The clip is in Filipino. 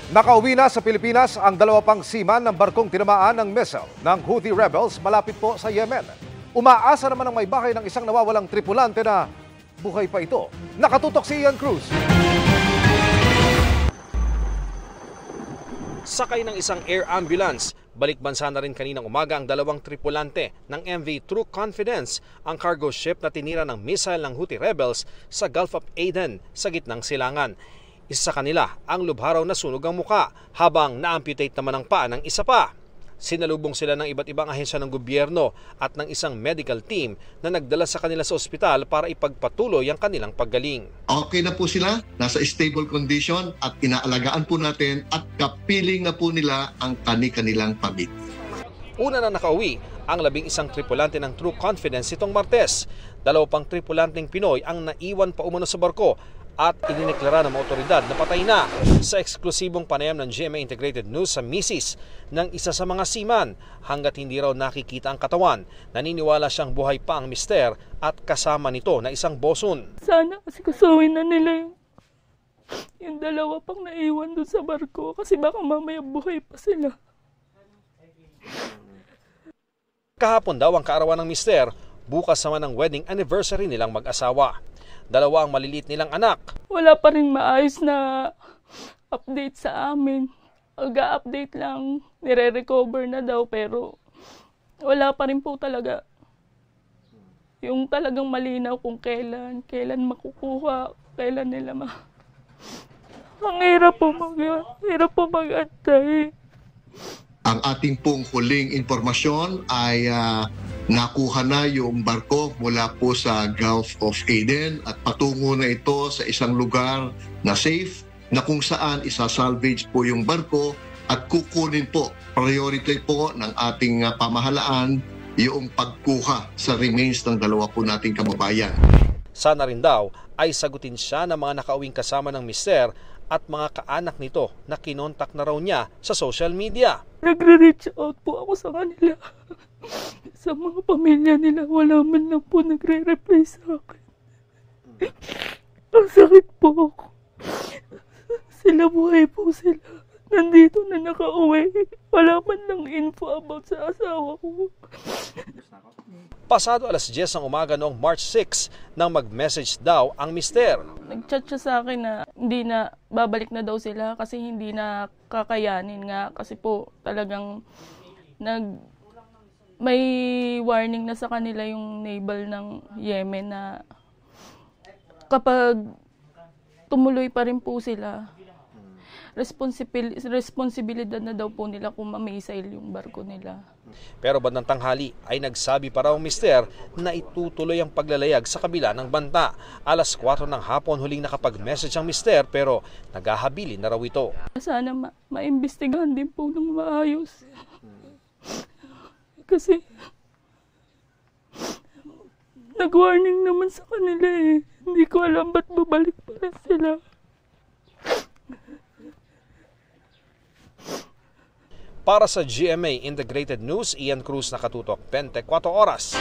Nakauwi na sa Pilipinas ang dalawa pang seaman ng barkong tinamaan ng missile ng Houthi rebels malapit po sa Yemen. Umaasa naman ang may bahay ng isang nawawalang tripulante na buhay pa ito. Nakatutok si Ian Cruz. Sakay ng isang air ambulance, balik bansa na rin kaninang umaga ang dalawang tripulante ng MV True Confidence, ang cargo ship na tinira ng missile ng Houthi rebels sa Gulf of Aden sa gitnang silangan. Isa sa kanila ang lubharaw na sunog ang muka habang na-amputate naman ang paa ng isa pa. Sinalubong sila ng iba't ibang ahensya ng gobyerno at ng isang medical team na nagdala sa kanila sa ospital para ipagpatuloy ang kanilang paggaling. Okay na po sila, nasa stable condition at inaalagaan po natin at kapiling na po nila ang kanilang pamilya. Una na nakauwi ang 11 tripulante ng True Confidence itong Martes. 2 pang tripulanteng Pinoy ang naiwan pa umano sa barko at inineklara ng mga otoridad na patay na. Sa eksklusibong panayam ng GMA Integrated News sa misis ng isa sa mga seaman, hanggat hindi raw nakikita ang katawan, naniniwala siyang buhay pa ang mister at kasama nito na isang bosun. Sana kasi kusuhin na nila yung dalawa pang naiwan doon sa barko kasi baka mamaya buhay pa sila. Kahapon daw ang kaarawan ng mister, bukas naman ang wedding anniversary nilang mag-asawa. 2 ang maliliit nilang anak. Wala pa rin maayos na update sa amin. Mag-update lang, nire-recover na daw pero wala pa rin po talaga. Yung talagang malinaw kung kailan makukuha, kailan nila Ang hirap po mag-antay. Ang ating pong huling impormasyon ay nakuha na yung barko mula po sa Gulf of Aden at patungo na ito sa isang lugar na safe na kung saan isasalvage po yung barko at kukunin po, priority po ng ating pamahalaan yung pagkuha sa remains ng 2 po nating kababayan. Sana rin daw ay sagutin siya ng mga nakauwing kasama ng mister at mga kaanak nito na kinontak na raw niya sa social media. Nagre-reach out po ako sa kanila. Sa mga pamilya nila, wala man lang po nagre-reply sa akin. Ang sakit po ako. Sila buhay po sila. Nandito na nakauwi. Wala man lang info about sa asawa ko. Pasado 10:00 ng umaga noong March 6 nang mag-message daw ang mister. Nag-chat siya sa akin na hindi na babalik na daw sila kasi hindi na kakayanin nga. Kasi po talagang may warning na sa kanila yung naval ng Yemen na kapag tumuloy pa rin po sila, responsibilidad na daw po nila kung ma-missile yung barko nila. Pero bandang tanghali ay nagsabi pa raw ang mister na itutuloy ang paglalayag sa kabila ng banta. 4:00 ng hapon huling nakapag-message ang mister pero naghahabilin na raw ito. Sana maimbestigahan din po ng maayos. Kasi nag-warning naman sa kanila eh. Hindi ko alam ba't babalik pa rin sila. Para sa GMA Integrated News, Ian Cruz, nakatutok 24 oras.